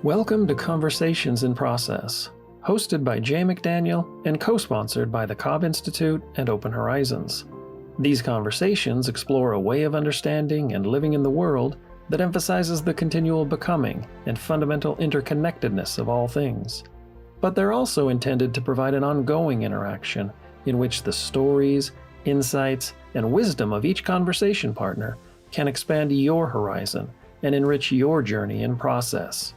Welcome to Conversations in Process, hosted by Jay McDaniel and co-sponsored by the Cobb Institute and Open Horizons. These conversations explore a way of understanding and living in the world that emphasizes the continual becoming and fundamental interconnectedness of all things. But they're also intended to provide an ongoing interaction in which the stories, insights, and wisdom of each conversation partner can expand your horizon and enrich your journey in process.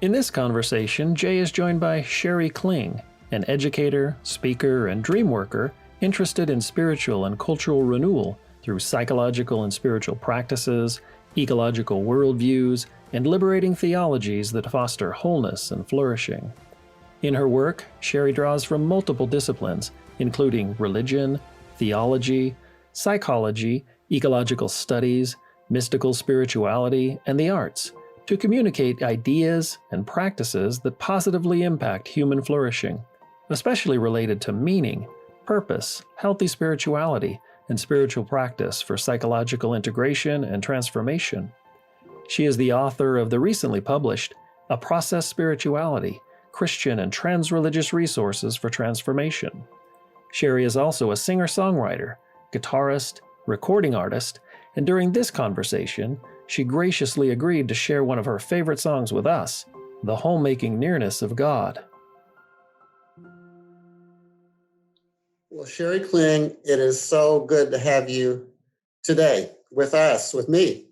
In this conversation, Jay is joined by Sheri Kling, an educator, speaker, and dream worker interested in spiritual and cultural renewal through psychological and spiritual practices, ecological worldviews, and liberating theologies that foster wholeness and flourishing. In her work, Sheri draws from multiple disciplines, including religion, theology, psychology, ecological studies, mystical spirituality, and the arts, to communicate ideas and practices that positively impact human flourishing, especially related to meaning, purpose, healthy spirituality, and spiritual practice for psychological integration and transformation. She is the author of the recently published A Process Spirituality, Christian and Trans-Religious Resources for Transformation. Sheri is also a singer-songwriter, guitarist, recording artist, and during this conversation, she graciously agreed to share one of her favorite songs with us, the Homemaking Nearness of God. Well, Sheri Kling, it is so good to have you today with us, with me.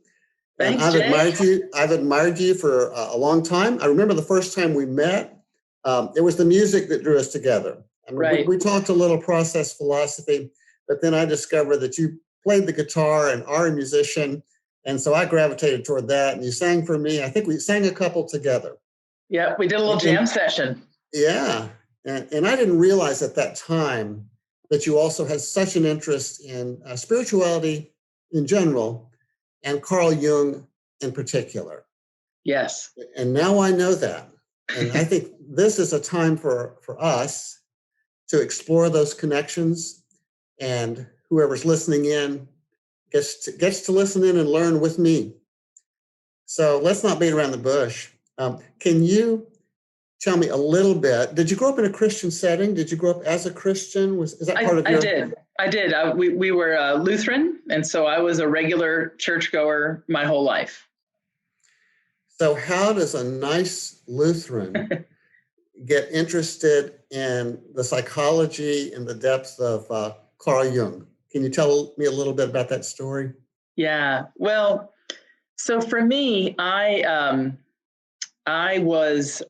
Thanks, and Jay. I've admired you for a long time. I remember the first time we met, it was the music that drew us together. I mean, Right. we talked a little process philosophy, but then I discovered that you played the guitar and are a musician. And so I gravitated toward that. And you sang for me. I think we sang a couple together. Yeah, we did a little jam session. Yeah. And I didn't realize at that time that you also had such an interest in spirituality in general and Carl Jung in particular. Yes. And now I know that. And I think this is a time for us to explore those connections, and whoever's listening in gets to listen in and learn with me. So let's not beat around the bush. Can you tell me a little bit? Did you grow up in a Christian setting? Did you grow up as a Christian? Is that part of your? I did. We were Lutheran, and so I was a regular churchgoer my whole life. So how does a nice Lutheran get interested in the psychology and the depths of Carl Jung? Can you tell me a little bit about that story? Yeah. Well, so for me, I was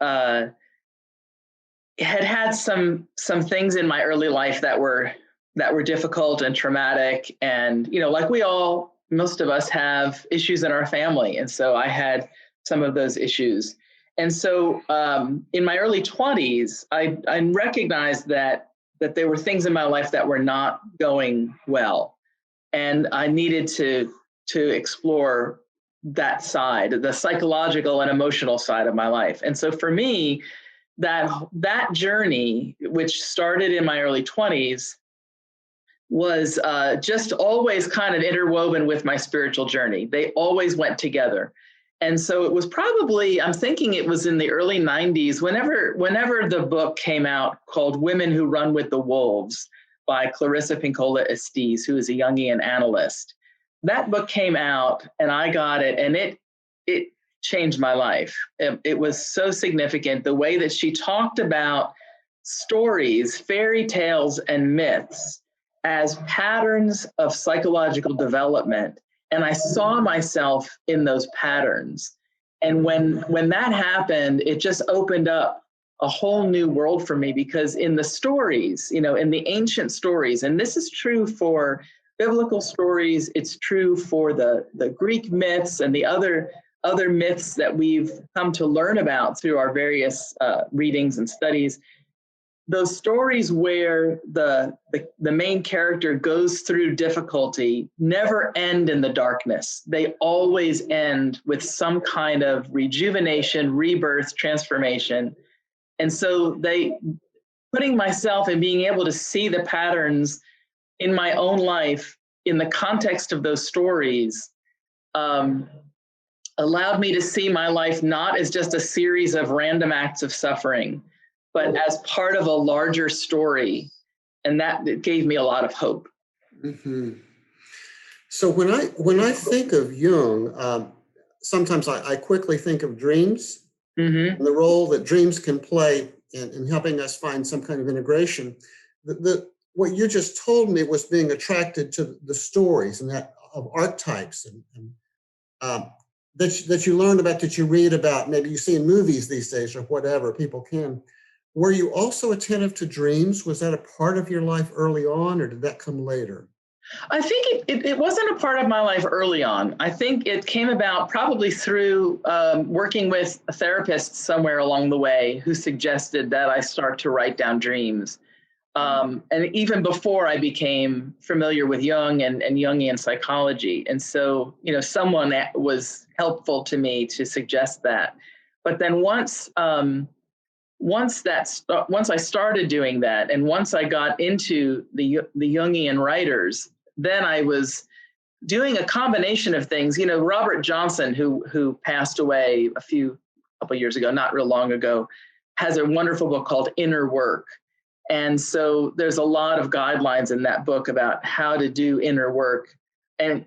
had some things in my early life that were difficult and traumatic, and like most of us have issues in our family, and so I had some of those issues. And so in my early 20s, I recognized that there were things in my life that were not going well. And I needed to explore that side, the psychological and emotional side of my life. And so for me, that journey, which started in my early 20s, was just always kind of interwoven with my spiritual journey. They always went together. And so it was probably, I'm thinking it was in the early 90s, whenever the book came out called Women Who Run with the Wolves by Clarissa Pinkola Estes, who is a Jungian analyst. That book came out and I got it, and it changed my life. It was so significant, the way that she talked about stories, fairy tales, and myths as patterns of psychological development. And I saw myself in those patterns. And when that happened, it just opened up a whole new world for me, because in the stories, in the ancient stories, and this is true for biblical stories, it's true for the Greek myths and the other myths that we've come to learn about through our various readings and studies. Those stories where the main character goes through difficulty never end in the darkness. They always end with some kind of rejuvenation, rebirth, transformation. And so putting myself and being able to see the patterns in my own life in the context of those stories allowed me to see my life not as just a series of random acts of suffering, but as part of a larger story. And that gave me a lot of hope. Mm-hmm. So when I think of Jung, sometimes I quickly think of dreams and the role that dreams can play in helping us find some kind of integration. What you just told me was being attracted to the stories and that of archetypes and that you learn about, that you read about, maybe you see in movies these days or whatever, people can. Were you also attentive to dreams? Was that a part of your life early on, or did that come later? I think it wasn't a part of my life early on. I think it came about probably through working with a therapist somewhere along the way who suggested that I start to write down dreams. And even before I became familiar with Jung and Jungian psychology. And so, someone that was helpful to me to suggest that. But then once I started doing that, and once I got into the Jungian writers, then I was doing a combination of things. Robert Johnson, who passed away a couple years ago, not real long ago, has a wonderful book called Inner Work. And so there's a lot of guidelines in that book about how to do inner work. And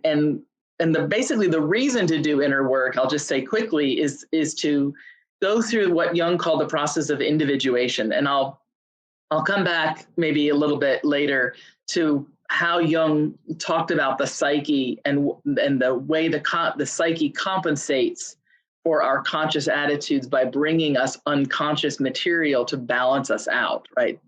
basically the reason to do inner work, I'll just say quickly, is to go through what Jung called the process of individuation. And I'll come back maybe a little bit later to how Jung talked about the psyche and the way the psyche compensates for our conscious attitudes by bringing us unconscious material to balance us out, right?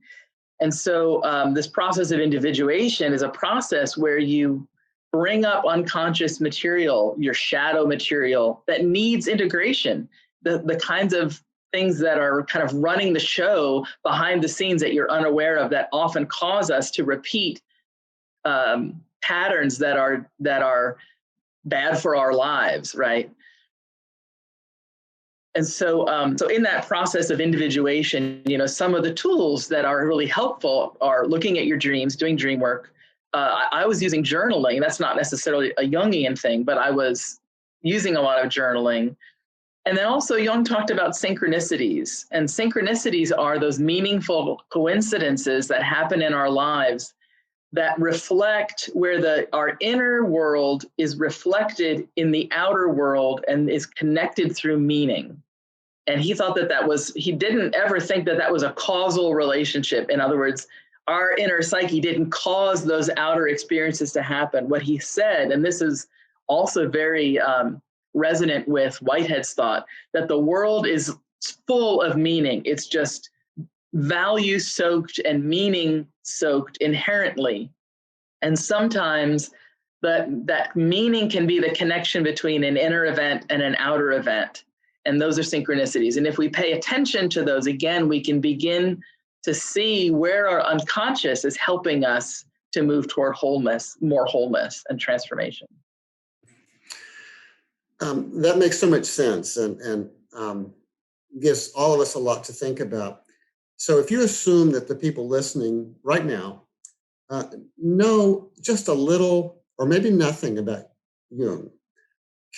And so this process of individuation is a process where you bring up unconscious material, your shadow material that needs integration, the kinds of things that are kind of running the show behind the scenes that you're unaware of that often cause us to repeat patterns that are bad for our lives, right? And so, so in that process of individuation, some of the tools that are really helpful are looking at your dreams, doing dream work. I was using journaling. That's not necessarily a Jungian thing, but I was using a lot of journaling. And then also Jung talked about synchronicities. And synchronicities are those meaningful coincidences that happen in our lives that reflect where our inner world is reflected in the outer world and is connected through meaning. And he thought he didn't ever think that was a causal relationship. In other words, our inner psyche didn't cause those outer experiences to happen. What he said, and this is also very resonant with Whitehead's thought, that the world is full of meaning. It's just value soaked and meaning soaked inherently. And sometimes that meaning can be the connection between an inner event and an outer event. And those are synchronicities. And if we pay attention to those, again, we can begin to see where our unconscious is helping us to move toward more wholeness and transformation. That makes so much sense and gives all of us a lot to think about. So if you assume that the people listening right now know just a little or maybe nothing about Jung,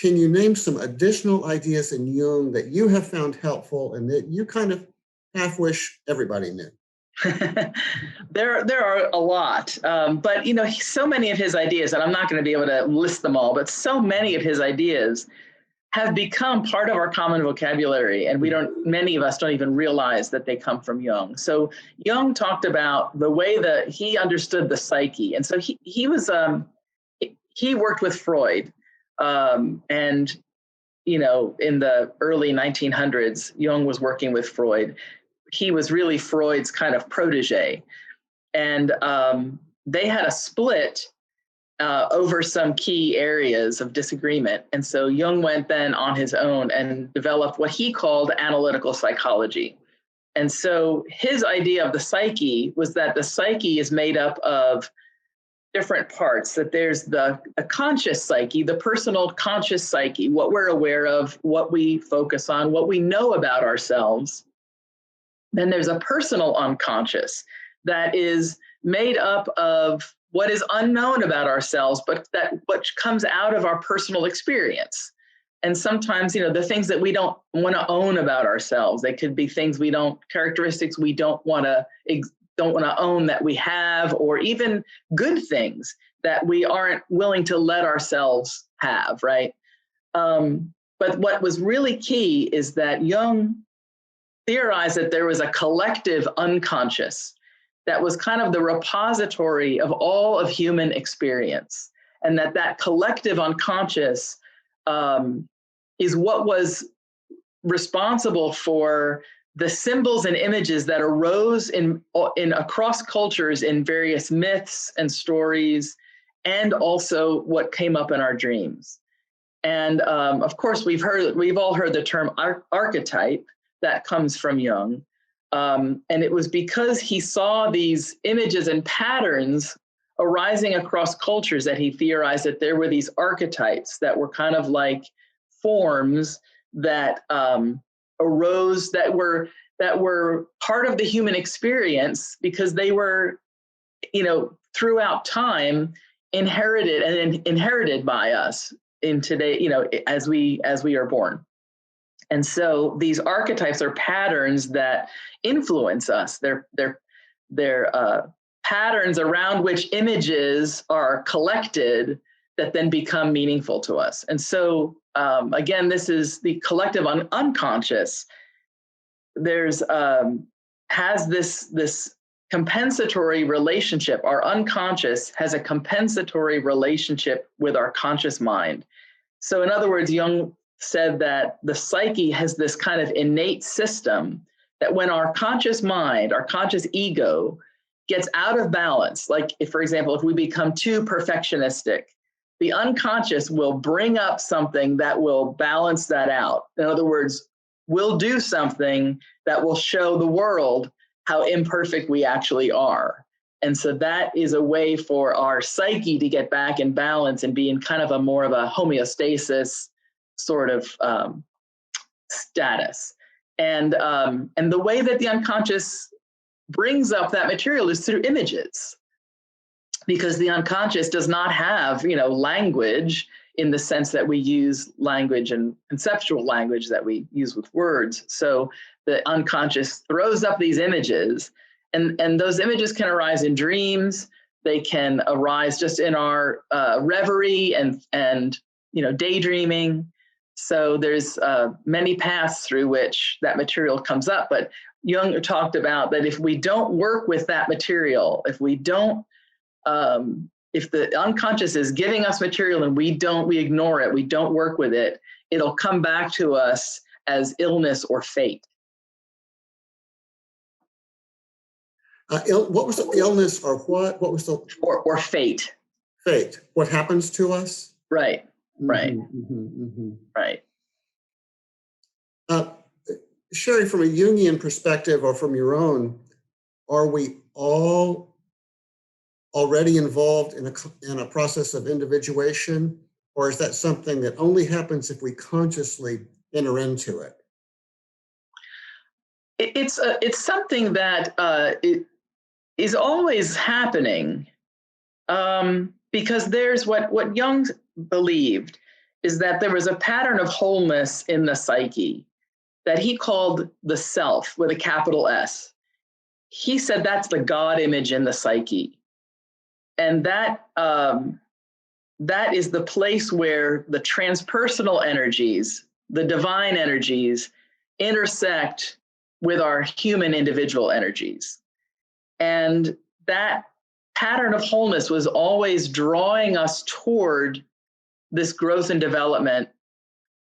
can you name some additional ideas in Jung that you have found helpful and that you kind of half wish everybody knew? There are a lot, but so many of his ideas, and I'm not going to be able to list them all, but so many of his ideas have become part of our common vocabulary, and many of us don't even realize that they come from Jung. So Jung talked about the way that he understood the psyche, and so he worked with Freud, and in the early 1900s, Jung was working with Freud. He was really Freud's kind of protege, and they had a split over some key areas of disagreement. And so Jung went then on his own and developed what he called analytical psychology. And so his idea of the psyche was that the psyche is made up of different parts, that there's the conscious psyche, the personal conscious psyche, what we're aware of, what we focus on, what we know about ourselves. Then there's a personal unconscious that is made up of what is unknown about ourselves, but what comes out of our personal experience. And sometimes, the things that we don't want to own about ourselves, they could be things characteristics we don't want to own that we have, or even good things that we aren't willing to let ourselves have, right? But what was really key is that Jung theorized that there was a collective unconscious that was kind of the repository of all of human experience, and that collective unconscious is what was responsible for the symbols and images that arose in across cultures in various myths and stories, and also what came up in our dreams. And of course, we've all heard the term archetype. That comes from Jung. And it was because he saw these images and patterns arising across cultures that he theorized that there were these archetypes that were kind of like forms that arose, that were part of the human experience, because they were, throughout time inherited by us in today, as we are born. And so these archetypes are patterns that influence us. They're patterns around which images are collected that then become meaningful to us. And so, again, this is the collective unconscious. Has this compensatory relationship. Our unconscious has a compensatory relationship with our conscious mind. So in other words, Jung said that the psyche has this kind of innate system that when our conscious mind, our conscious ego gets out of balance, like if, for example, if we become too perfectionistic, the unconscious will bring up something that will balance that out. In other words, we'll do something that will show the world how imperfect we actually are. And so that is a way for our psyche to get back in balance and be in kind of a more of a homeostasis sort of status. And the way that the unconscious brings up that material is through images, because the unconscious does not have, language in the sense that we use language and conceptual language that we use with words. So the unconscious throws up these images, and those images can arise in dreams. They can arise just in our reverie and daydreaming. So there's many paths through which that material comes up. But Jung talked about that if we don't work with that material, if the unconscious is giving us material and we ignore it, we don't work with it, it'll come back to us as illness or fate. What was the illness, or what? What was the or fate? Fate. What happens to us? Right. Right. Right. Sheri, from a Jungian perspective or from your own, are we all already involved in a process of individuation, or is that something that only happens if we consciously enter into it? It's something that it is always happening, because there's what Jung believed is that there was a pattern of wholeness in the psyche that he called the self with a capital S. He said that's the God image in the psyche. And that is the place where the transpersonal energies, the divine energies, intersect with our human individual energies. And that pattern of wholeness was always drawing us toward this growth and development.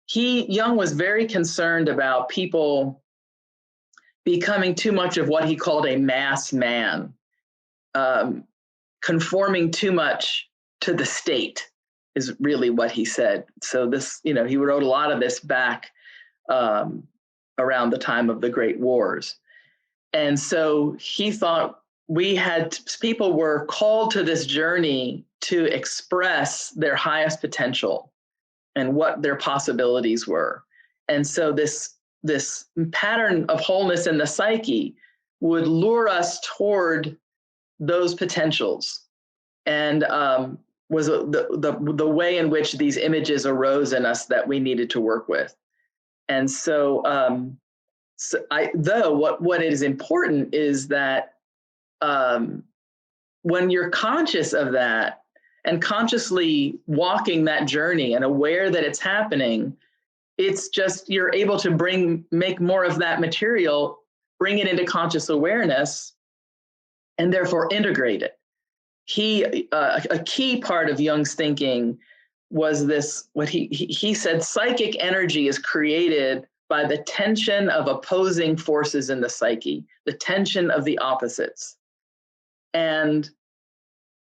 Jung was very concerned about people becoming too much of what he called a mass man, conforming too much to the state is really what he said. So this, he wrote a lot of this back around the time of the Great Wars. And so he thought people were called to this journey to express their highest potential and what their possibilities were. And so this pattern of wholeness in the psyche would lure us toward those potentials. And the way in which these images arose in us that we needed to work with. And so, what is important is that when you're conscious of that and consciously walking that journey and aware that it's happening, it's just you're able to make more of that material, bring it into conscious awareness, and therefore integrate it. A key part of Jung's thinking was this, what he said, psychic energy is created by the tension of opposing forces in the psyche, the tension of the opposites. And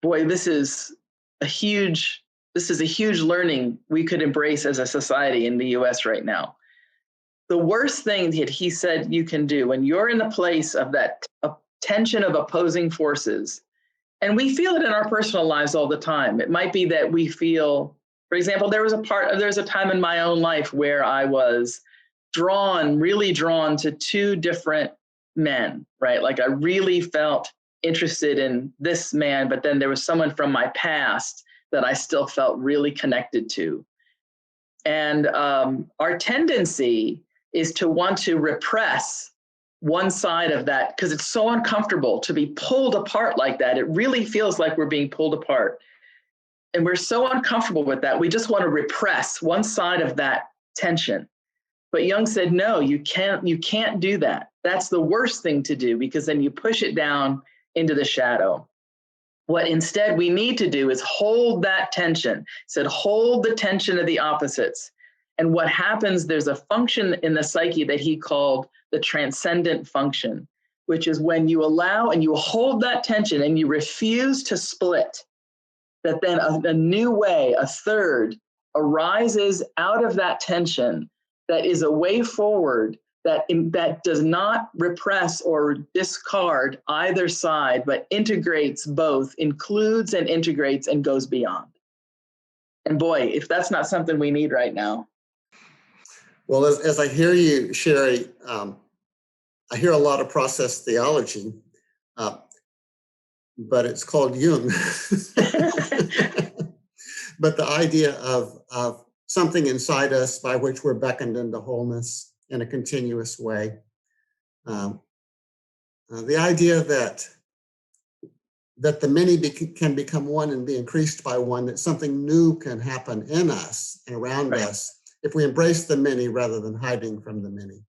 boy, this is a huge learning we could embrace as a society in the US right now. The worst thing that he said you can do when you're in the place of that tension of opposing forces, and we feel it in our personal lives all the time. It might be that we feel, for example, there was a time in my own life where I was really drawn to two different men, right? Like I really felt interested in this man, but then there was someone from my past that I still felt really connected to. And our tendency is to want to repress one side of that because it's so uncomfortable to be pulled apart like that. It really feels like we're being pulled apart. And we're so uncomfortable with that. We just want to repress one side of that tension. But Jung said, no, you can't do that. That's the worst thing to do because then you push it down into the shadow. What instead we need to do is hold that tension. He said, hold the tension of the opposites. And what happens, there's a function in the psyche that he called the transcendent function, which is when you allow and you hold that tension and you refuse to split, that then a new way, a third, arises out of that tension that is a way forward that does not repress or discard either side, but integrates both, includes and integrates and goes beyond. And boy, if that's not something we need right now. Well, as I hear you, Sheri, I hear a lot of process theology, but it's called Jung. But the idea of something inside us by which we're beckoned into wholeness in a continuous way. The idea that the many can become one and be increased by one, that something new can happen in us and around us if we embrace the many rather than hiding from the many.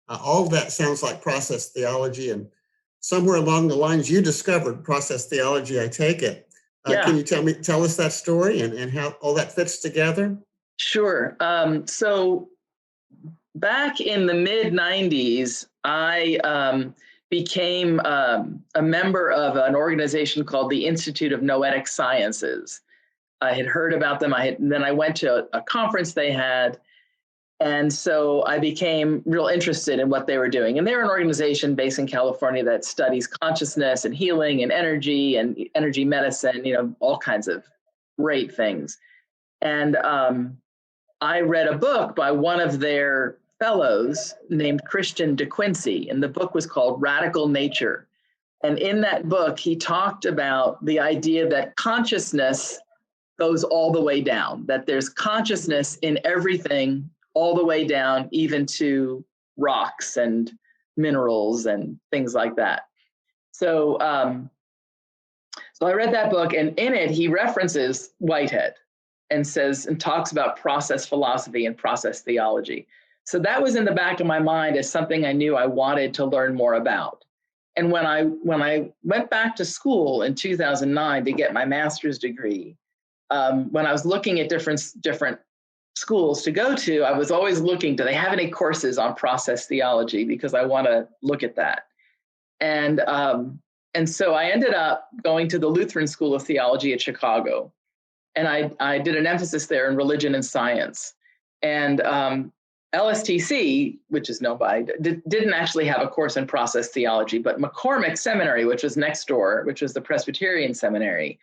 All of that sounds like process theology, and somewhere along the lines you discovered process theology, I take it. Can you tell us that story and how all that fits together? Sure. So back in the mid-90s, I became a member of an organization called the Institute of Noetic Sciences. I had heard about them. Then I went to a conference they had. And so I became real interested in what they were doing. And they're an organization based in California that studies consciousness and healing and energy medicine, all kinds of great things. And I read a book by one of their fellows named Christian De Quincey, and the book was called Radical Nature. And in that book, he talked about the idea that consciousness goes all the way down, that there's consciousness in everything all the way down, even to rocks and minerals and things like that. So I read that book, and in it, he references Whitehead and talks about process philosophy and process theology. So that was in the back of my mind as something I knew I wanted to learn more about. And when I went back to school in 2009 to get my master's degree, when I was looking at different schools to go to, I was always looking, do they have any courses on process theology? Because I want to look at that. And so I ended up going to the Lutheran School of Theology at Chicago. And I did an emphasis there in religion and science. And LSTC, which is known by, didn't actually have a course in process theology, but McCormick Seminary, which was next door, which was the Presbyterian seminary,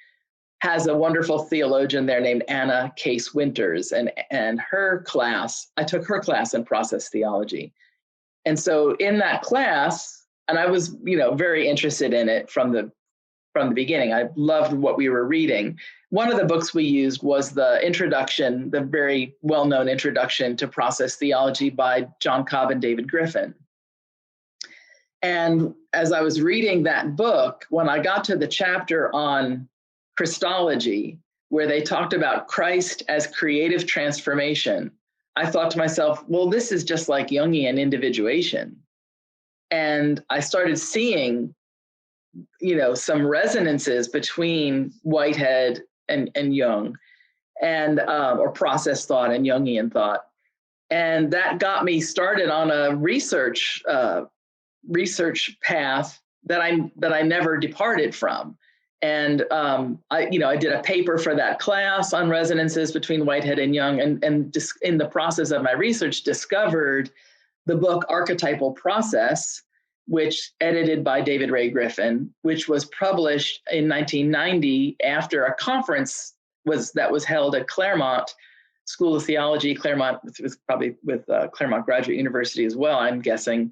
has a wonderful theologian there named Anna Case Winters, and her class, I took her class in process theology. And so in that class, and I was, very interested in it from the from the beginning. I loved what we were reading. One of the books we used was the introduction, the very well-known introduction to Process Theology by John Cobb and David Griffin. And as I was reading that book, when I got to the chapter on Christology, where they talked about Christ as creative transformation, I thought to myself, well, this is just like Jungian individuation. And I started seeing, some resonances between Whitehead and Jung, and or process thought and Jungian thought. And that got me started on a research path that I never departed from. And I did a paper for that class on resonances between Whitehead and Jung, and just in the process of my research discovered the book Archetypal Process, which edited by David Ray Griffin, which was published in 1990 after a conference that was held at Claremont School of Theology. Claremont was probably with Claremont Graduate University as well, I'm guessing,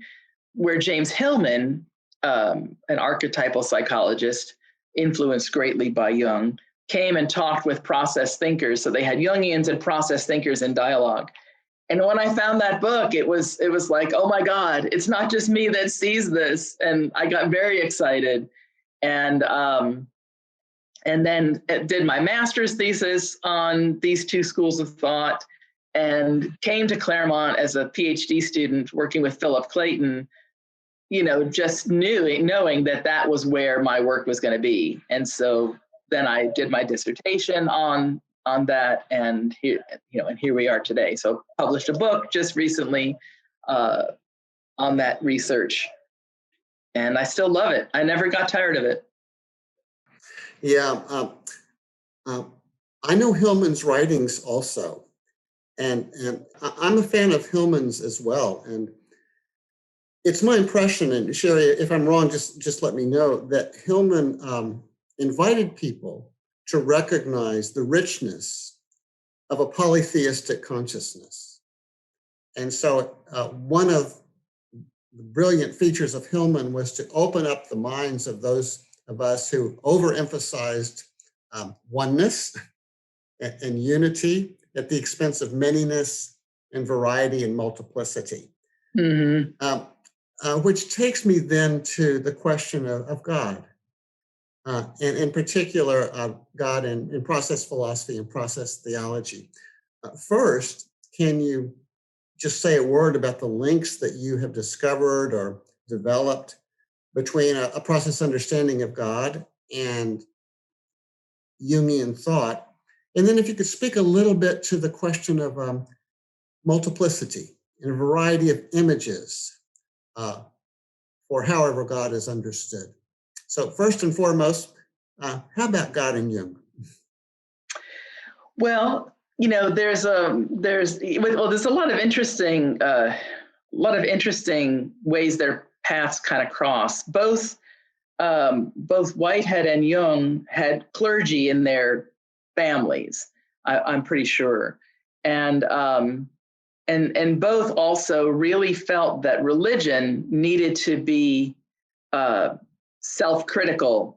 where James Hillman, an archetypal psychologist influenced greatly by Jung, came and talked with process thinkers. So they had Jungians and process thinkers in dialogue. And when I found that book, it was like, oh my God, it's not just me that sees this. And I got very excited. And then did my master's thesis on these two schools of thought, and came to Claremont as a PhD student working with Philip Clayton, just knowing that was where my work was going to be. And so then I did my dissertation on that, and here we are today. So published a book just recently on that research, and I still love it. I never got tired of it. Yeah, I know Hillman's writings also, and I'm a fan of Hillman's as well. And it's my impression, and Sheri, if I'm wrong, just let me know, that Hillman invited people to recognize the richness of a polytheistic consciousness. And so one of the brilliant features of Hillman was to open up the minds of those of us who overemphasized oneness and unity at the expense of manyness and variety and multiplicity. Mm-hmm. Which takes me then to the question of God, and in particular, God in process philosophy and process theology. First, can you just say a word about the links that you have discovered or developed between a process understanding of God and Jungian thought? And then if you could speak a little bit to the question of multiplicity and a variety of images for however God is understood. So first and foremost, how about God and Jung? Well, there's a lot of interesting ways their paths kind of cross. Both Whitehead and Jung had clergy in their families, I'm pretty sure, and both also really felt that religion needed to be self-critical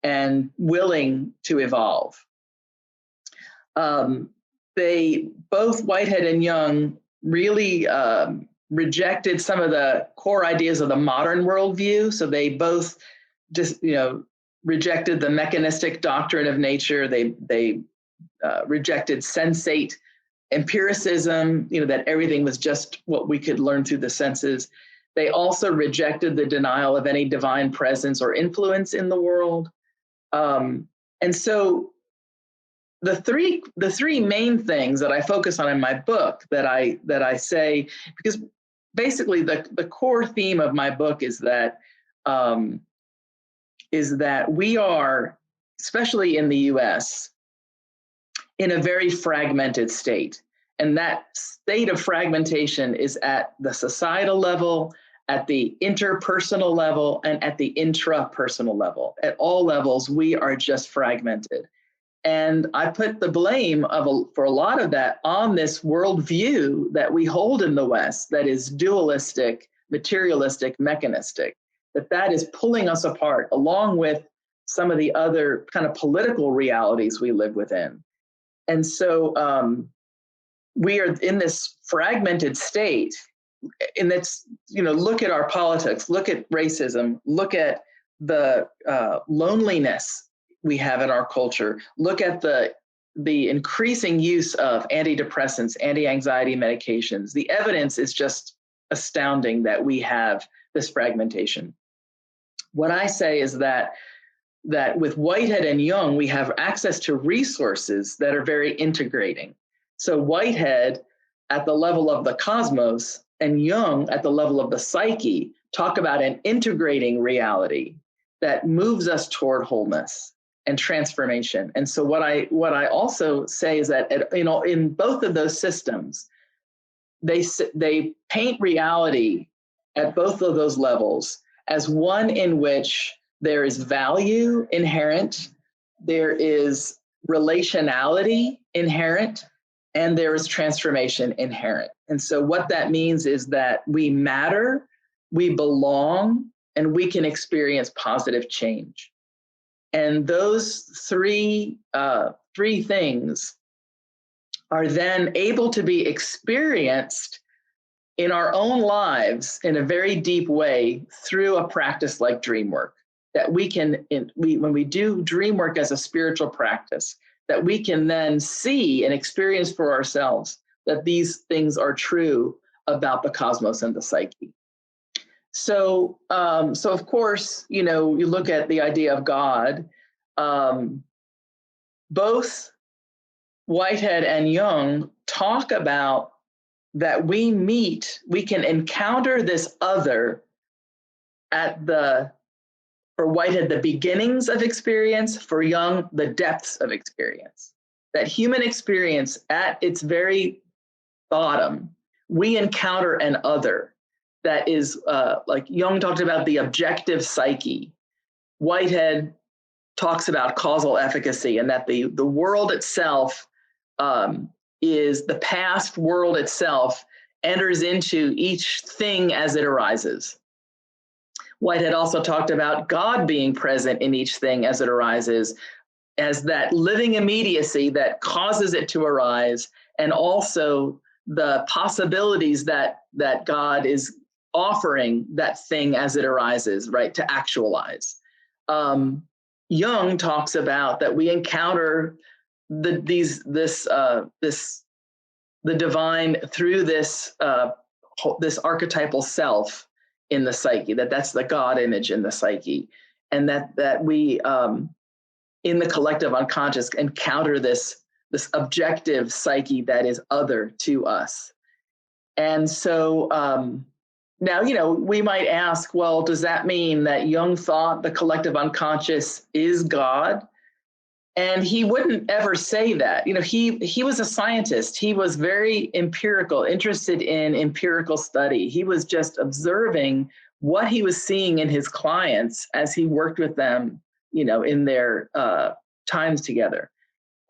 and willing to evolve. They both, Whitehead and Jung, really rejected some of the core ideas of the modern worldview. So they both just, rejected the mechanistic doctrine of nature. They rejected sensate empiricism, that everything was just what we could learn through the senses. They also rejected the denial of any divine presence or influence in the world. And so the three main things that I focus on in my book that I say, because basically the core theme of my book is that we are, especially in the US, in a very fragmented state. And that state of fragmentation is at the societal level, at the interpersonal level, and at the intrapersonal level. At all levels, we are just fragmented. And I put the blame for a lot of that on this worldview that we hold in the West that is dualistic, materialistic, mechanistic, that is pulling us apart, along with some of the other kind of political realities we live within. And so we are in this fragmented state, and that's, look at our politics, look at racism, look at the loneliness we have in our culture, look at the increasing use of antidepressants, anti-anxiety medications. The evidence is just astounding that we have this fragmentation. What I say is that with Whitehead and Jung, we have access to resources that are very integrating. So Whitehead at the level of the cosmos and Jung at the level of the psyche talk about an integrating reality that moves us toward wholeness and transformation. And so what I also say is that, in both of those systems, they paint reality at both of those levels as one in which there is value inherent, there is relationality inherent, and there is transformation inherent. And so what that means is that we matter, we belong, and we can experience positive change. And those three things are then able to be experienced in our own lives in a very deep way through a practice like dream work. That we can, when we do dream work as a spiritual practice, that we can then see and experience for ourselves that these things are true about the cosmos and the psyche. So of course, you look at the idea of God. Both Whitehead and Jung talk about that we can encounter this other at for Whitehead, the beginnings of experience, for Jung, the depths of experience. That human experience at its very bottom, we encounter an other that is, like Jung talked about the objective psyche. Whitehead talks about causal efficacy, and that the world itself is the past world itself enters into each thing as it arises. Whitehead also talked about God being present in each thing as it arises, as that living immediacy that causes it to arise, and also the possibilities that God is offering that thing as it arises, right, to actualize. Jung talks about that we encounter the divine through this archetypal self in the psyche, that's the God image in the psyche, and that we in the collective unconscious encounter this objective psyche that is other to us. And so now, we might ask, well, does that mean that Jung thought the collective unconscious is God? And he wouldn't ever say that. He was a scientist. He was very empirical, interested in empirical study. He was just observing what he was seeing in his clients as he worked with them, in their times together.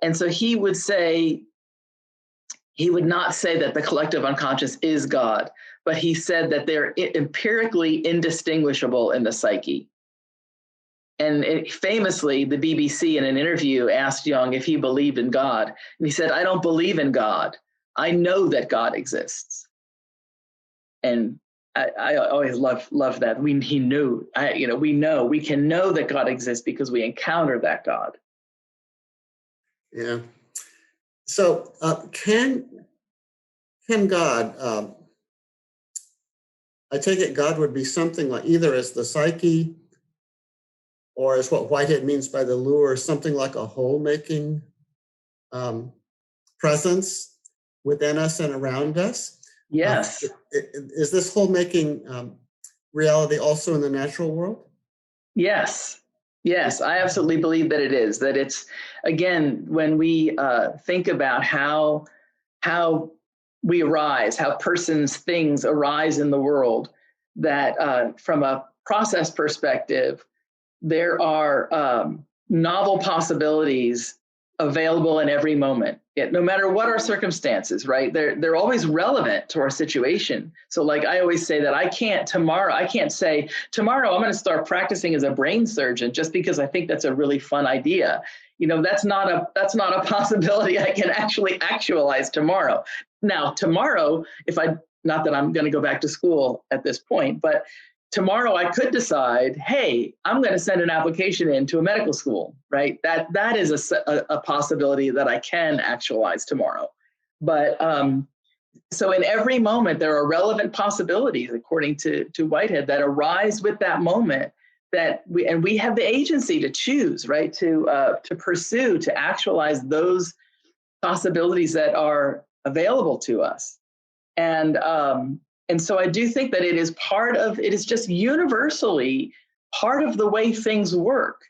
And so he would not say that the collective unconscious is God, but he said that they're empirically indistinguishable in the psyche. And famously, the BBC in an interview asked Jung if he believed in God. And he said, "I don't believe in God. I know that God exists." And I always love that. We can know that God exists because we encounter that God. Yeah. So can God, I take it God would be something like either as the psyche or as what Whitehead means by the lure, something like a wholemaking presence within us and around us. Yes. Is this wholemaking reality also in the natural world? Yes. Yes, I absolutely believe that it is. That it's, again, when we think about how we arise, how persons, things arise in the world, that from a process perspective, there are novel possibilities available in every moment, no matter what our circumstances, right? They're always relevant to our situation. So like I always say that I can't say tomorrow I'm going to start practicing as a brain surgeon just because I think that's a really fun idea. That's not a possibility I can actually actualize tomorrow. Now, tomorrow, not that I'm going to go back to school at this point, but tomorrow I could decide, hey, I'm going to send an application into a medical school, right? That is a possibility that I can actualize tomorrow. But so in every moment, there are relevant possibilities, according to Whitehead, that arise with that moment that we have the agency to choose, right? To pursue, to actualize those possibilities that are available to us. And so I do think that it is just universally part of the way things work,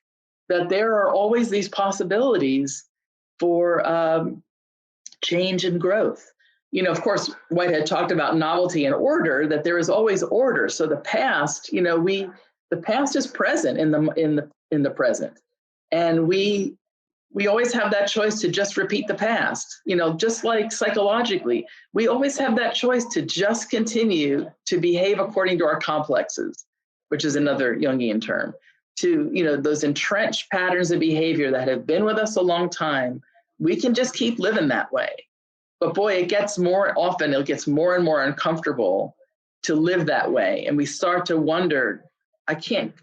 that there are always these possibilities for change and growth. Of course, Whitehead talked about novelty and order, that there is always order. So the past, the past is present in the present. And we always have that choice to just repeat the past, just like psychologically, we always have that choice to just continue to behave according to our complexes, which is another Jungian term, to, those entrenched patterns of behavior that have been with us a long time. We can just keep living that way. But boy, it gets more and more uncomfortable to live that way. And we start to wonder, I can't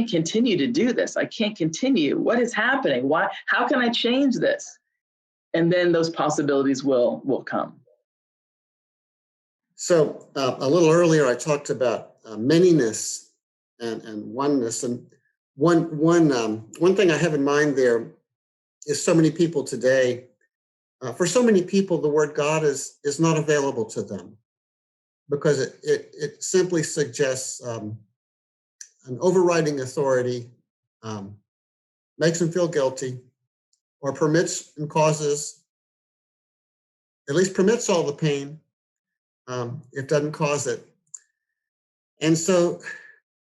continue to do this. I can't continue. What is happening? Why? How can I change this? And then those possibilities will come. So a little earlier, I talked about manyness and oneness. And one thing I have in mind there is so many people today, for so many people, the word God is not available to them because it simply suggests an overriding authority, makes them feel guilty, or permits and causes, at least permits all the pain, if doesn't cause it. And so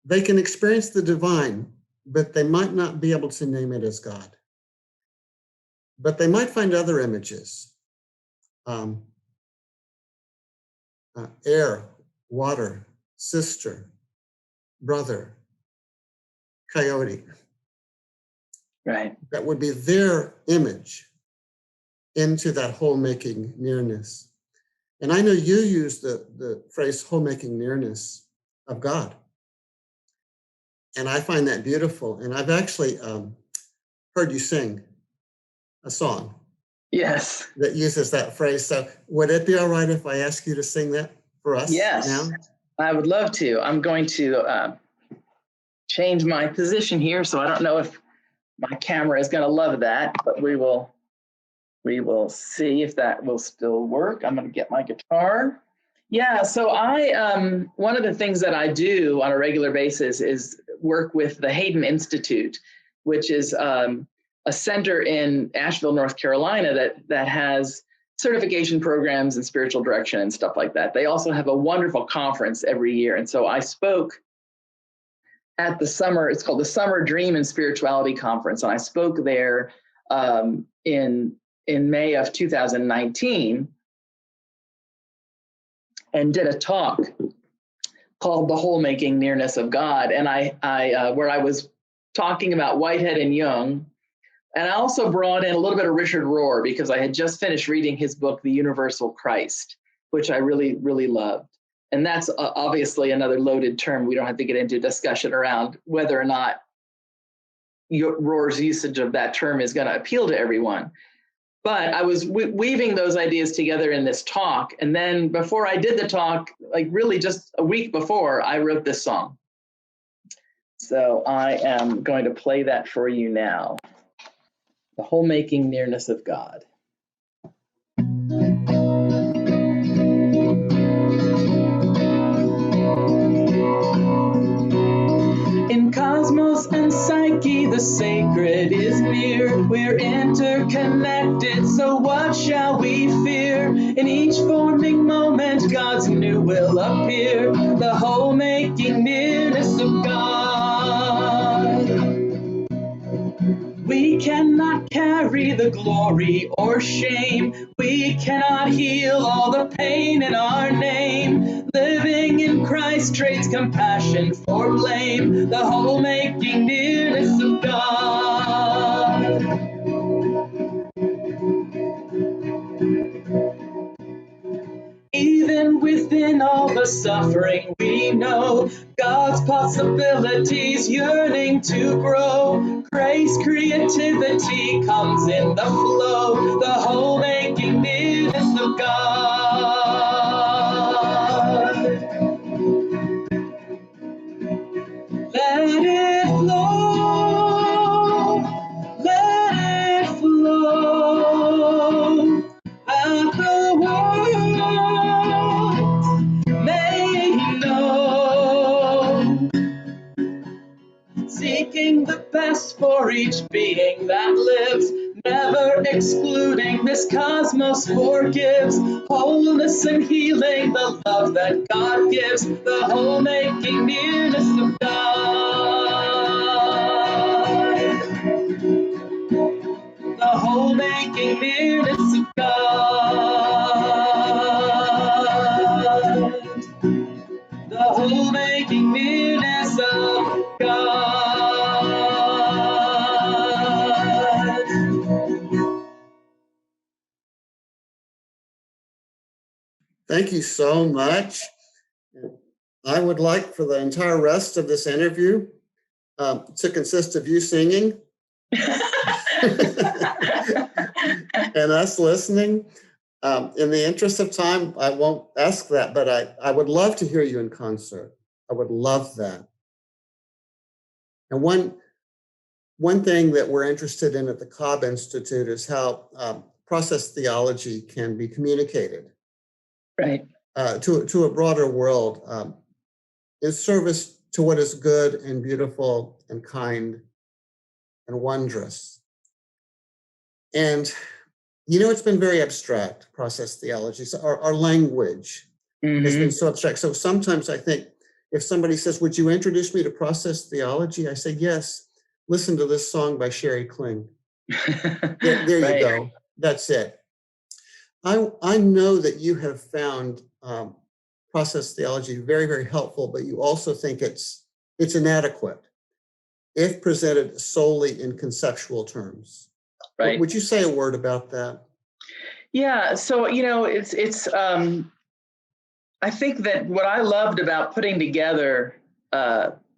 they can experience the divine, but they might not be able to name it as God. But they might find other images, air, water, sister, brother, coyote. Right. That would be their image into that wholemaking nearness. And I know you use the phrase wholemaking nearness of God. And I find that beautiful. And I've actually heard you sing a song. Yes. That uses that phrase. So would it be all right if I ask you to sing that for us? Yes. Now? I would love to. I'm going to change my position here, so I don't know if my camera is going to love that, but we will see if that will still work. I'm going to get my guitar. Yeah, so one of the things that I do on a regular basis is work with the Hayden Institute, which is a center in Asheville, North Carolina that has certification programs in spiritual direction and stuff like that. They also have a wonderful conference every year. And so I spoke at it's called the Summer Dream and Spirituality Conference. And I spoke there in May of 2019 and did a talk called The Wholemaking Nearness of God. And where I was talking about Whitehead and Jung. And I also brought in a little bit of Richard Rohr because I had just finished reading his book, The Universal Christ, which I really, really loved. And that's obviously another loaded term. We don't have to get into discussion around whether or not Rohr's usage of that term is going to appeal to everyone. But I was weaving those ideas together in this talk. And then before I did the talk, like really just a week before, I wrote this song. So I am going to play that for you now. The Wholemaking Nearness of God. In cosmos and psyche, the sacred is near. We're interconnected, so what shall we fear? In each forming moment, God's new will appear. The wholemaking nearness of God. We cannot carry carry the glory or shame. We cannot heal all the pain in our name. Living in Christ trades compassion for blame. The whole-making nearness of God. Even within all the suffering we know, God's possibilities yearning to grow. Grace, creativity comes in the flow, the whole-making nearness of God. Let it flow, let it flow, at the world may know. Seeking the best for each being that lives, never excluding this cosmos forgives. Wholeness and healing, the love that God gives, the whole-making nearness of God. The whole-making nearness of God. The whole-making nearness of God. Thank you so much. I would like for the entire rest of this interview to consist of you singing and us listening. In the interest of time, I won't ask that, but I would love to hear you in concert. I would love that. And one thing that we're interested in at the Cobb Institute is how process theology can be communicated. Right. To a broader world in service to what is good and beautiful and kind and wondrous. And, it's been very abstract, process theology. So our language has been so abstract. So sometimes I think if somebody says, would you introduce me to process theology? I say, yes, listen to this song by Sheri Kling. There you go. That's it. I know that you have found process theology very, very helpful, but you also think it's inadequate if presented solely in conceptual terms. Right. Would you say a word about that? Yeah. So, it's I think that what I loved about putting together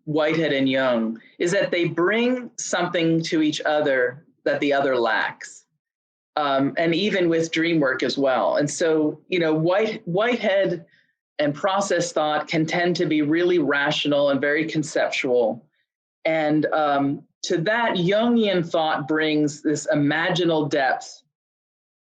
Whitehead and Jung is that they bring something to each other that the other lacks. And even with dream work as well. And so, Whitehead and process thought can tend to be really rational and very conceptual. And to that, Jungian thought brings this imaginal depth,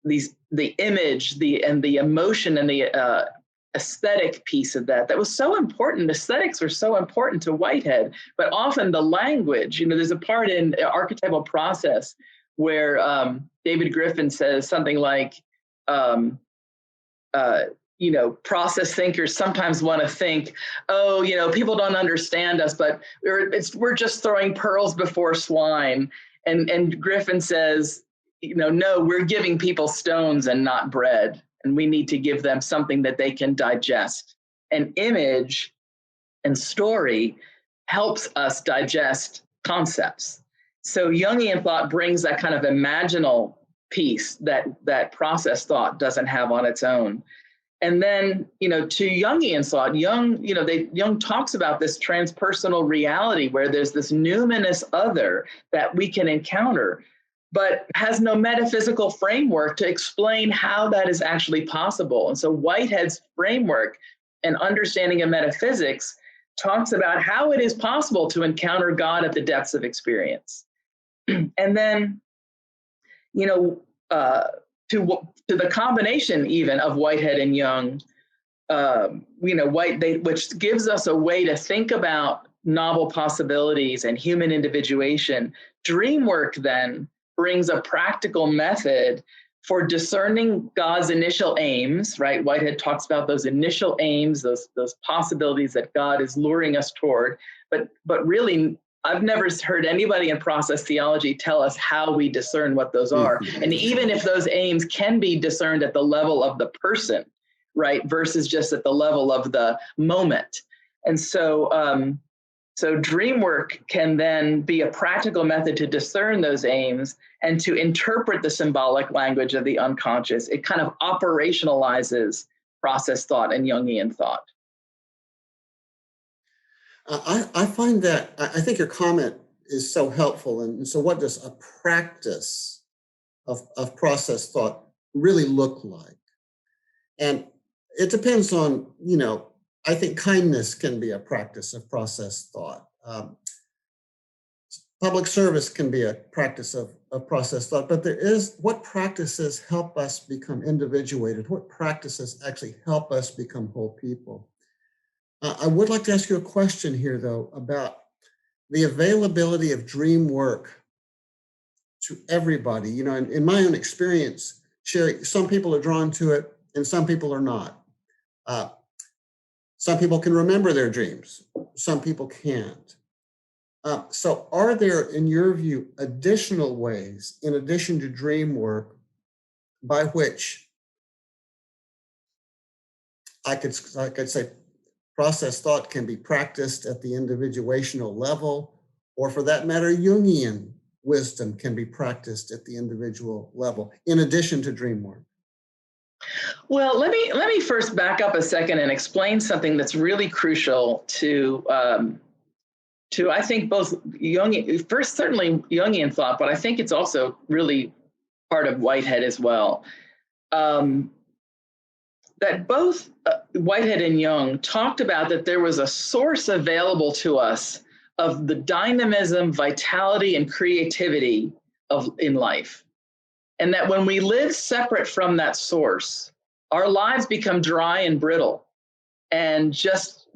the image, the emotion and the aesthetic piece of that was so important. Aesthetics were so important to Whitehead, but often the language, there's a part in Archetypal Process where David Griffin says something like, process thinkers sometimes want to think, people don't understand us, but we're just throwing pearls before swine. And Griffin says, no, we're giving people stones and not bread. And we need to give them something that they can digest. And image and story helps us digest concepts. So Jungian thought brings that kind of imaginal piece that process thought doesn't have on its own. And then, to Jungian thought, Jung talks about this transpersonal reality where there's this numinous other that we can encounter, but has no metaphysical framework to explain how that is actually possible. And so Whitehead's framework and understanding of metaphysics talks about how it is possible to encounter God at the depths of experience. And then, to the combination even of Whitehead and Jung, which gives us a way to think about novel possibilities and human individuation. Dream work then brings a practical method for discerning God's initial aims, right? Whitehead talks about those initial aims, those possibilities that God is luring us toward, but really I've never heard anybody in process theology tell us how we discern what those are. And even if those aims can be discerned at the level of the person, right, versus just at the level of the moment. And so, so dream work can then be a practical method to discern those aims and to interpret the symbolic language of the unconscious. It kind of operationalizes process thought and Jungian thought. I find that, I think your comment is so helpful. And so what does a practice of process thought really look like? And it depends on, I think kindness can be a practice of process thought. Public service can be a practice of process thought, but there is, what practices help us become individuated? What practices actually help us become whole people? I would like to ask you a question here, though, about the availability of dream work to everybody. In my own experience, Sheri, some people are drawn to it and some people are not. Some people can remember their dreams. Some people can't. So are there, in your view, additional ways, in addition to dream work, by which I could say process thought can be practiced at the individuational level, or for that matter, Jungian wisdom can be practiced at the individual level, in addition to dream work? Well, let me first back up a second and explain something that's really crucial to I think both Jungian, first certainly Jungian thought, but I think it's also really part of Whitehead as well. That both Whitehead and Jung talked about that there was a source available to us of the dynamism, vitality, and creativity in life. And that when we live separate from that source, our lives become dry and brittle and just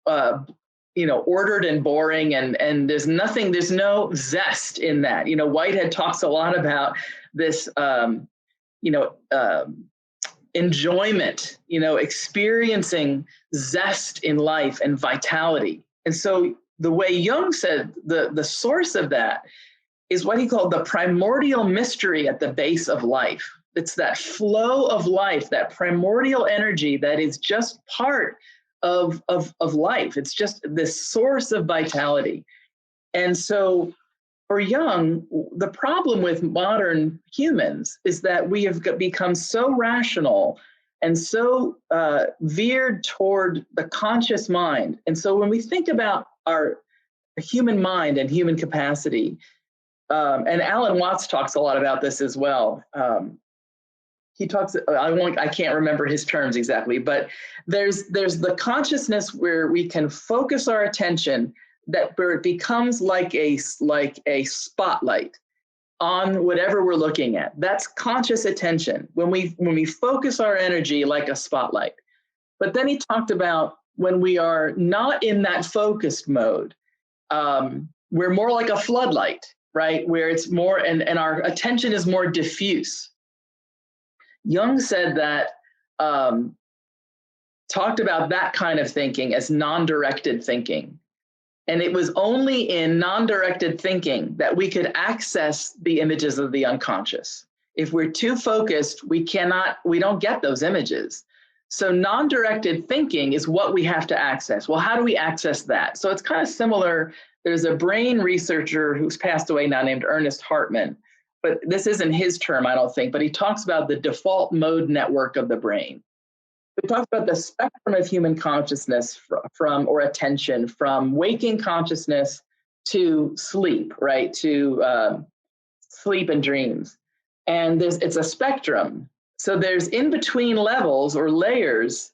ordered and boring, and there's no zest in that. Whitehead talks a lot about this, enjoyment, experiencing zest in life and vitality. And so the way Jung said the source of that is what he called the primordial mystery at the base of life. It's that flow of life, that primordial energy that is just part of life. It's just this source of vitality. And so for Jung, the problem with modern humans is that we have become so rational and so veered toward the conscious mind. And so when we think about our human mind and human capacity, and Alan Watts talks a lot about this as well. He talks, I can't remember his terms exactly, but there's the consciousness where we can focus our attention, where it becomes like a spotlight on whatever we're looking at. That's conscious attention, when we focus our energy like a spotlight. But then he talked about when we are not in that focused mode, we're more like a floodlight, right? Where it's more, and our attention is more diffuse. Jung said that, talked about that kind of thinking as non-directed thinking. And it was only in non-directed thinking that we could access the images of the unconscious. If we're too focused, we don't get those images. So non-directed thinking is what we have to access. Well, how do we access that? So it's kind of similar. There's a brain researcher who's passed away now named Ernest Hartman, but this isn't his term, I don't think, but he talks about the default mode network of the brain. He talks about the spectrum of human consciousness or attention, from waking consciousness to sleep, right? To sleep and dreams. And it's a spectrum. So there's in between levels or layers.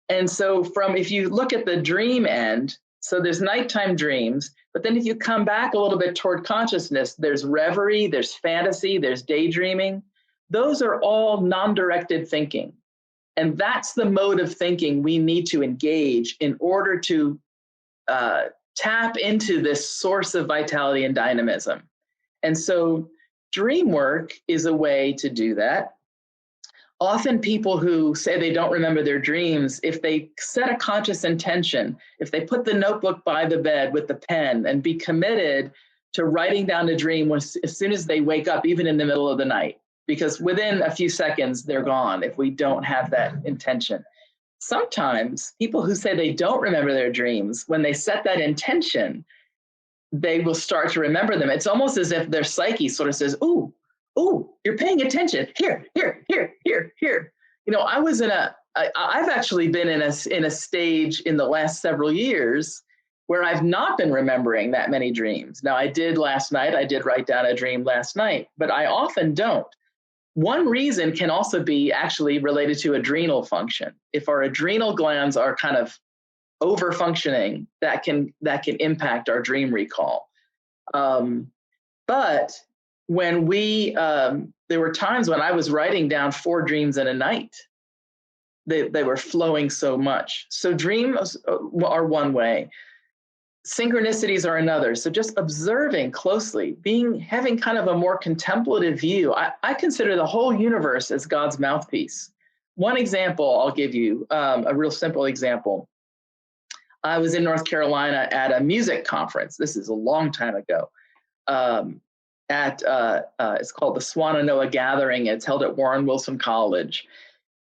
And so if you look at the dream end, so there's nighttime dreams, but then if you come back a little bit toward consciousness, there's reverie, there's fantasy, there's daydreaming. Those are all non-directed thinking. And that's the mode of thinking we need to engage in order to tap into this source of vitality and dynamism. And so dream work is a way to do that. often people who say they don't remember their dreams, if they set a conscious intention, if they put the notebook by the bed with the pen and be committed to writing down a dream as soon as they wake up, even in the middle of the night, because within a few seconds, they're gone if we don't have that intention. Sometimes people who say they don't remember their dreams, when they set that intention, they will start to remember them. It's almost as if their psyche sort of says, ooh, you're paying attention. Here. You know, I've actually been in a stage in the last several years where I've not been remembering that many dreams. Now, I did last night. I did write down a dream last night, but I often don't. One reason can also be actually related to adrenal function. If our adrenal glands are kind of over functioning, that can impact our dream recall. But when there were times when I was writing down 4 dreams in a night. They were flowing so much. So dreams are one way. Synchronicities are another. So just observing closely, having kind of a more contemplative view. I consider the whole universe as God's mouthpiece. One example I'll give you, a real simple example. I was in North Carolina at a music conference. This is a long time ago. It's called the Swannanoa Gathering. It's held at Warren Wilson College.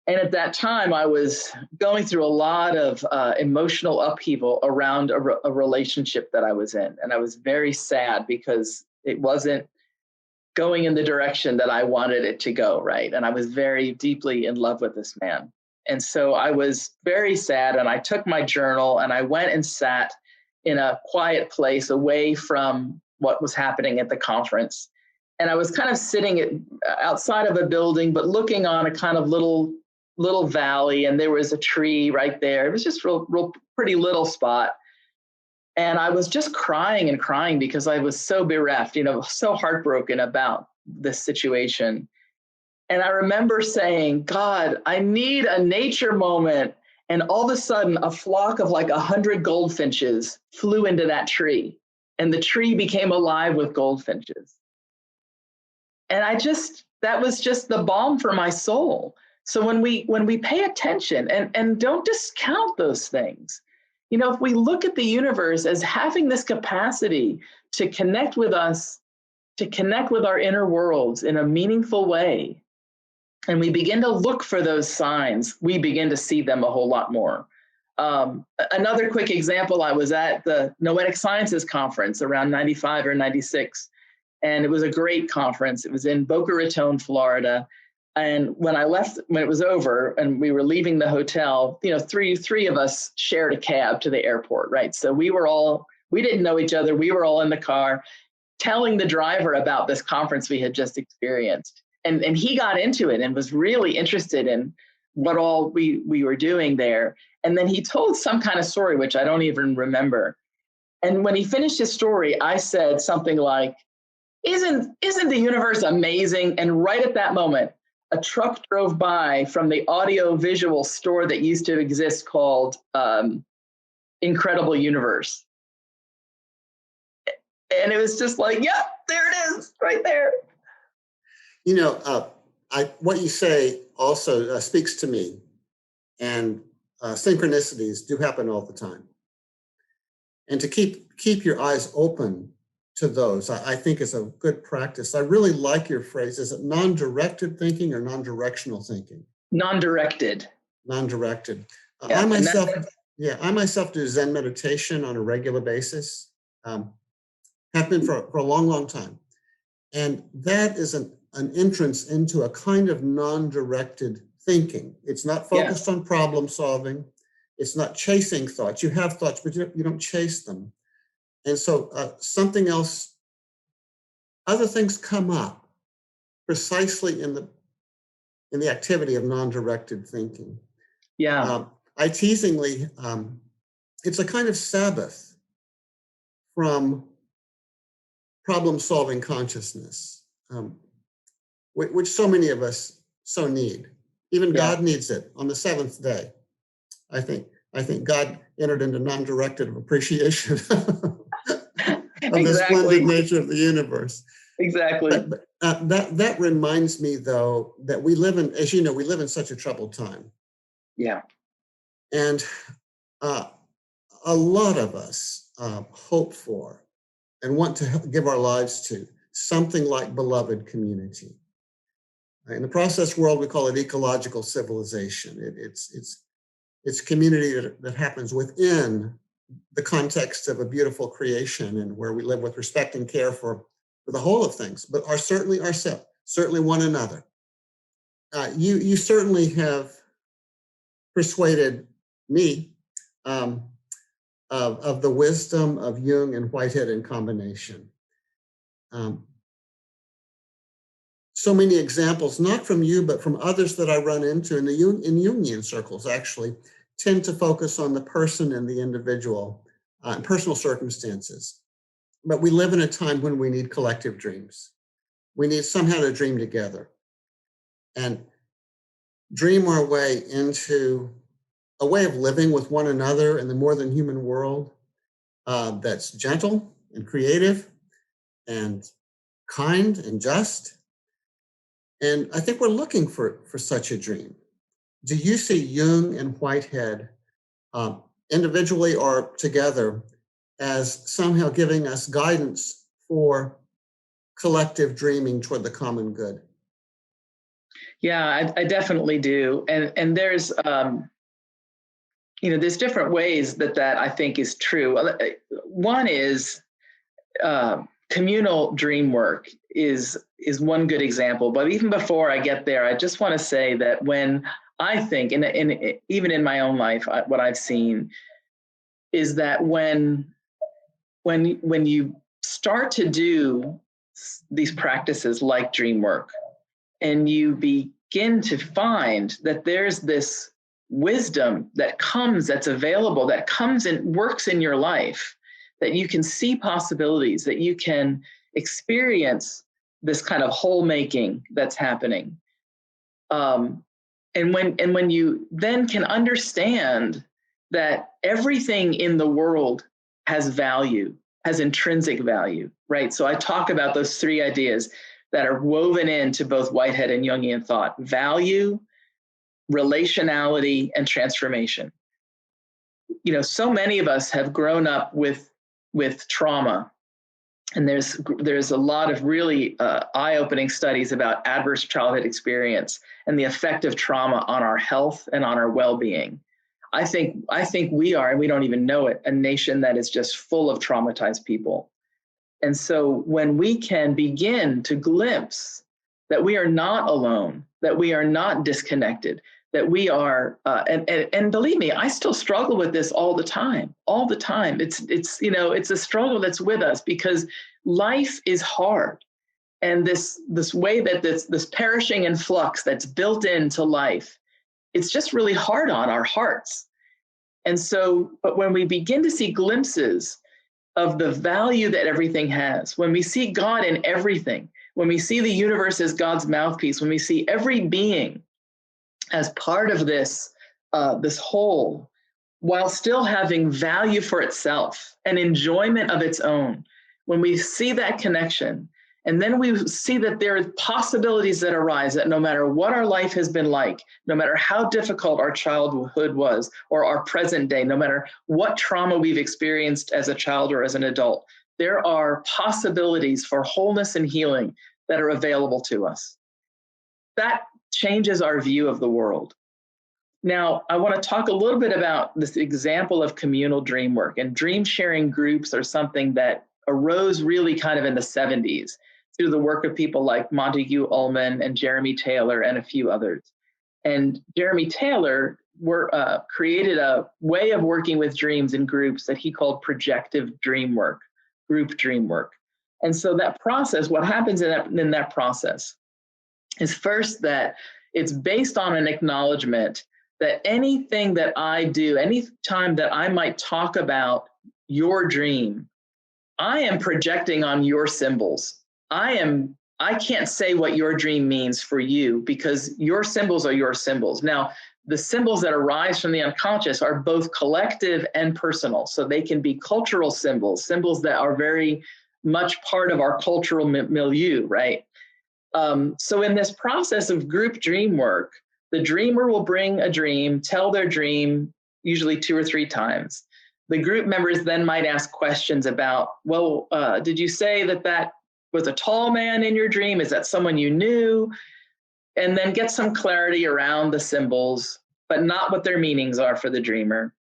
And at that time, I was going through a lot of emotional upheaval around a relationship that I was in. And I was very sad because it wasn't going in the direction that I wanted it to go, right? And I was very deeply in love with this man. And so I was very sad, and I took my journal and I went and sat in a quiet place away from what was happening at the conference. And I was kind of sitting outside of a building, but looking on a kind of little valley, and there was a tree right there. It was just real pretty little spot. And I was just crying because I was so bereft, so heartbroken about this situation. And I remember saying, God, I need a nature moment. And all of a sudden, a flock of like 100 goldfinches flew into that tree, and the tree became alive with goldfinches. And that was just the balm for my soul. So when we pay attention and don't discount those things, if we look at the universe as having this capacity to connect with us, to connect with our inner worlds in a meaningful way, and we begin to look for those signs, we begin to see them a whole lot more. Another quick example, I was at the Noetic Sciences Conference around 95 or 96, and it was a great conference. It was in Boca Raton, Florida. And when it was over and we were leaving the hotel, three of us shared a cab to the airport, right? So we didn't know each other. We were all in the car telling the driver about this conference we had just experienced. And he got into it and was really interested in what all we were doing there. And then he told some kind of story, which I don't even remember. And when he finished his story, I said something like, isn't the universe amazing? And right at that moment, a truck drove by from the audio-visual store that used to exist called Incredible Universe. And it was just like, yeah, there it is, right there. What you say also speaks to me, and synchronicities do happen all the time. And to keep your eyes open to those, I think is a good practice. I really like your phrase. Is it non-directed thinking or non-directional thinking? Non-directed. Non-directed. Yeah, I myself do Zen meditation on a regular basis. Have been for a long, long time. And that is an entrance into a kind of non-directed thinking. It's not focused on problem solving. It's not chasing thoughts. You have thoughts, but you don't chase them. And so other things come up precisely in the activity of non-directed thinking. Yeah. I teasingly, it's a kind of Sabbath from problem-solving consciousness, which so many of us so need. Even God needs it on the seventh day. I think God entered into non-directed appreciation of the splendid nature of the universe. Exactly. That reminds me, though, that we live in, as you know, we live in such a troubled time. Yeah. And a lot of us hope for and want to give our lives to something like beloved community. In the process world, we call it ecological civilization. It's community that happens within the context of a beautiful creation and where we live with respect and care for the whole of things, but are certainly ourselves, certainly one another. You certainly have persuaded me of the wisdom of Jung and Whitehead in combination. So many examples, not from you, but from others that I run into in Jungian circles, actually, tend to focus on the person and the individual and personal circumstances. But we live in a time when we need collective dreams. We need somehow to dream together and dream our way into a way of living with one another in the more than human world that's gentle and creative and kind and just. And I think we're looking for such a dream. Do you see Jung and Whitehead individually or together as somehow giving us guidance for collective dreaming toward the common good? Yeah, I definitely do. And there's, there's different ways that I think is true. One is communal dream work is one good example. But even before I get there, I just want to say that when I think, and even in my own life, what I've seen is that when you start to do these practices like dream work, and you begin to find that there's this wisdom that comes, that's available, that comes and works in your life, that you can see possibilities, that you can experience this kind of wholemaking that's happening. And when you then can understand that everything in the world has value, has intrinsic value, right? So I talk about those three ideas that are woven into both Whitehead and Jungian thought: value, relationality, and transformation. So many of us have grown up with trauma, and there's a lot of really eye-opening studies about adverse childhood experience and the effect of trauma on our health and on our well-being. I think we are, and we don't even know it, a nation that is just full of traumatized people. And so when we can begin to glimpse that we are not alone, that we are not disconnected, that we are, and believe me, I still struggle with this all the time. It's a struggle that's with us because life is hard. And this way that this perishing in flux that's built into life, it's just really hard on our hearts. And so, but when we begin to see glimpses of the value that everything has, when we see God in everything, when we see the universe as God's mouthpiece, when we see every being as part of this whole, while still having value for itself and enjoyment of its own, when we see that connection, and then we see that there are possibilities that arise, that no matter what our life has been like, no matter how difficult our childhood was or our present day, no matter what trauma we've experienced as a child or as an adult, there are possibilities for wholeness and healing that are available to us. That changes our view of the world. Now, I want to talk a little bit about this example of communal dream work, and dream sharing groups are something that arose really kind of in the 70s through the work of people like Montague Ullman and Jeremy Taylor and a few others. And Jeremy Taylor created a way of working with dreams in groups that he called projective dream work, group dream work. And so that process, what happens in that process is first that it's based on an acknowledgement that anything that I do, any time that I might talk about your dream, I am projecting on your symbols. I can't say what your dream means for you because your symbols are your symbols. Now, the symbols that arise from the unconscious are both collective and personal. So they can be cultural symbols that are very much part of our cultural milieu, right? So in this process of group dream work, the dreamer will bring a dream, tell their dream, usually 2 or 3 times. The group members then might ask questions about, well, did you say that was a tall man in your dream? Is that someone you knew? And then get some clarity around the symbols, but not what their meanings are for the dreamer.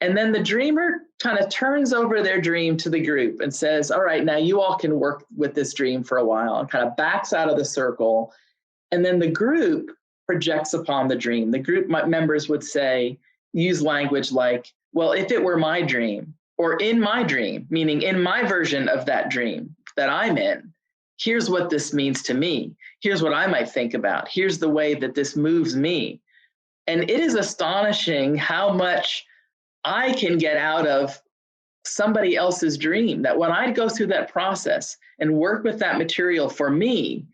And then the dreamer kind of turns over their dream to the group and says, all right, now you all can work with this dream for a while, and kind of backs out of the circle. And then the group projects upon the dream. The group members would use language like, well, if it were my dream, or in my dream, meaning in my version of that dream that I'm in, here's what this means to me. Here's what I might think about. Here's the way that this moves me. And it is astonishing how much I can get out of somebody else's dream, that when I go through that process and work with that material for me,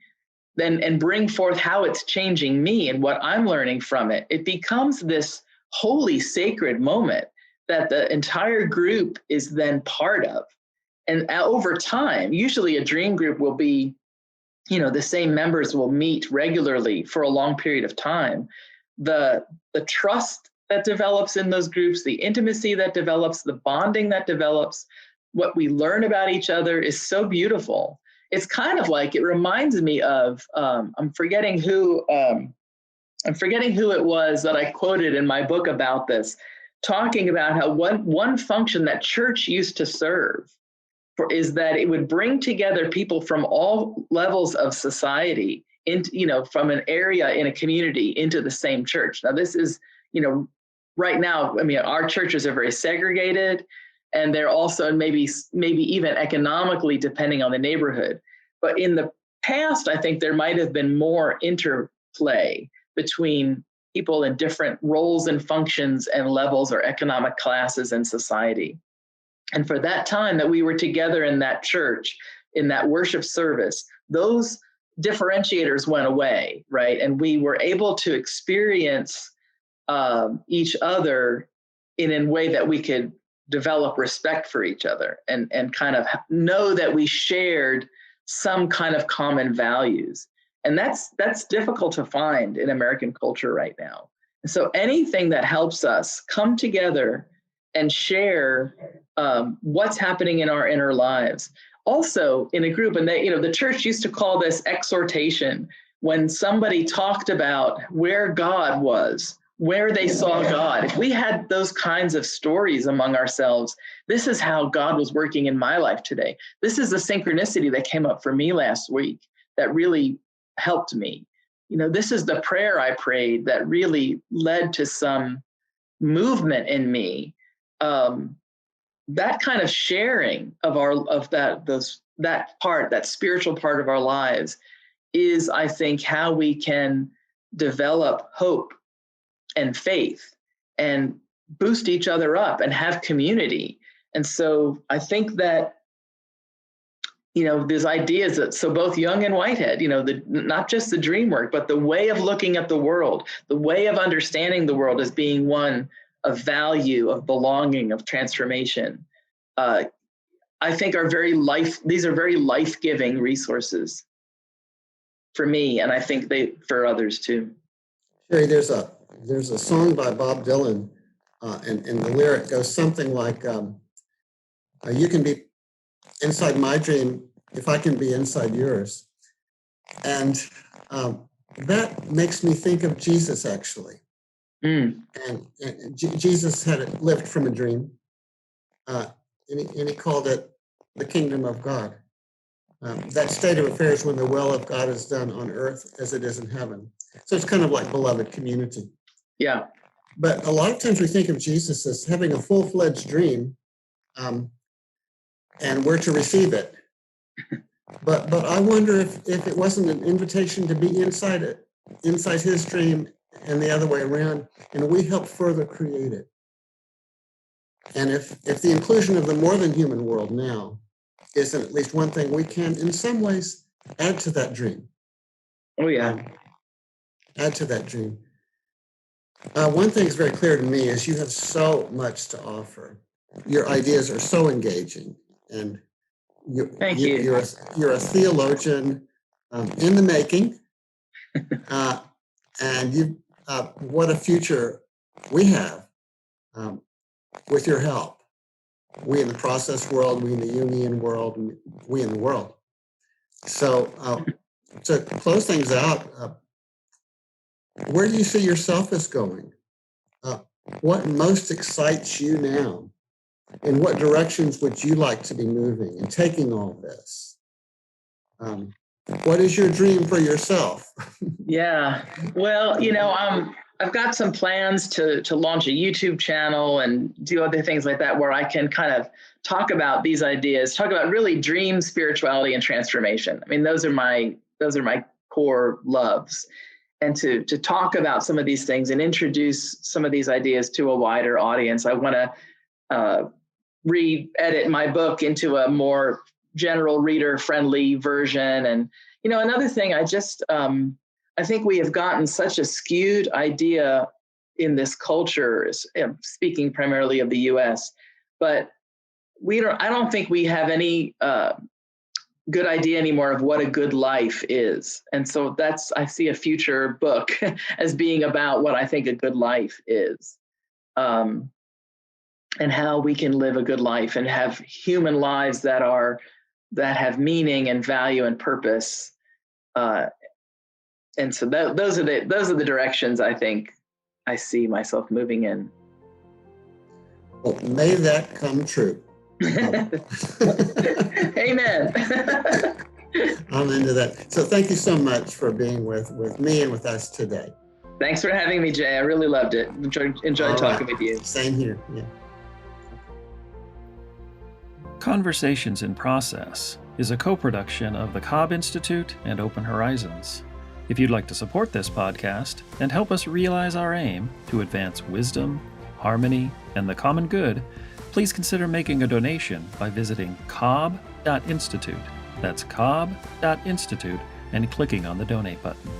then and bring forth how it's changing me and what I'm learning from it, it becomes this holy, sacred moment that the entire group is then part of. And over time, usually a dream group will be, the same members will meet regularly for a long period of time. The trust that develops in those groups, the intimacy that develops, the bonding that develops, what we learn about each other is so beautiful. It's kind of like, it reminds me of, I'm forgetting who it was that I quoted in my book about this, talking about how one function that church used to serve is that it would bring together people from all levels of society, from an area in a community into the same church. Now, this is, right now, our churches are very segregated, and they're also maybe even economically depending on the neighborhood. But in the past, I think there might have been more interplay between people in different roles and functions and levels or economic classes in society. And for that time that we were together in that church, in that worship service, those differentiators went away, right? And we were able to experience each other in a way that we could develop respect for each other and kind of know that we shared some kind of common values. And that's difficult to find in American culture right now. And so anything that helps us come together and share what's happening in our inner lives, also in a group, and the church used to call this exhortation, when somebody talked about where God was, where they saw God. If we had those kinds of stories among ourselves, this is how God was working in my life today. This is the synchronicity that came up for me last week that really helped me. This is the prayer I prayed that really led to some movement in me. That kind of sharing of that spiritual part of our lives is, I think, how we can develop hope and faith and boost each other up and have community. And so I think that, these ideas that, so both Jung and Whitehead, not just the dream work, but the way of looking at the world, the way of understanding the world as being one of value, of belonging, of transformation, I think these are very life-giving resources for me, and I think for others too. Sheri, there's a song by Bob Dylan, and the lyric goes something like, you can be inside my dream if I can be inside yours. And that makes me think of Jesus, actually. And Jesus had lived from a dream, and he called it the kingdom of God. That state of affairs when the will of God is done on earth as it is in heaven. So it's kind of like beloved community. Yeah. But a lot of times we think of Jesus as having a full-fledged dream, and we're to receive it. But I wonder if it wasn't an invitation to be inside his dream and the other way around, and we help further create it. And if the inclusion of the more than human world now is at least one thing we can, in some ways, add to that dream. Oh, yeah. Add to that dream. One thing is very clear to me is you have so much to offer. Your ideas are so engaging, and Thank you. You're a theologian in the making, and you. What a future we have with your help. We in the process world, we in the Jungian world, and we in the world. So to close things out, where do you see yourself as going? What most excites you now? In what directions would you like to be moving and taking all this? What is your dream for yourself? Yeah, well, I've got some plans to launch a YouTube channel and do other things like that, where I can kind of talk about these ideas, talk about really dream, spirituality, and transformation. I mean, those are my core loves. And to talk about some of these things and introduce some of these ideas to a wider audience. I want to re-edit my book into a more general reader-friendly version. And, another thing, I think we have gotten such a skewed idea in this culture, speaking primarily of the US, but I don't think we have any good idea anymore of what a good life is. And so I see a future book as being about what I think a good life is, and how we can live a good life and have human lives that have meaning and value and purpose. And so those are the directions I think I see myself moving in. Well, may that come true. Amen. I'm into that. So thank you so much for being with me and with us today. Thanks for having me, Jay. I really loved it. Enjoyed talking with you. Same here. Yeah. Conversations in Process is a co-production of the Cobb Institute and Open Horizons. If you'd like to support this podcast and help us realize our aim to advance wisdom, harmony, and the common good, please consider making a donation by visiting cobb.institute. That's cobb.institute and clicking on the donate button.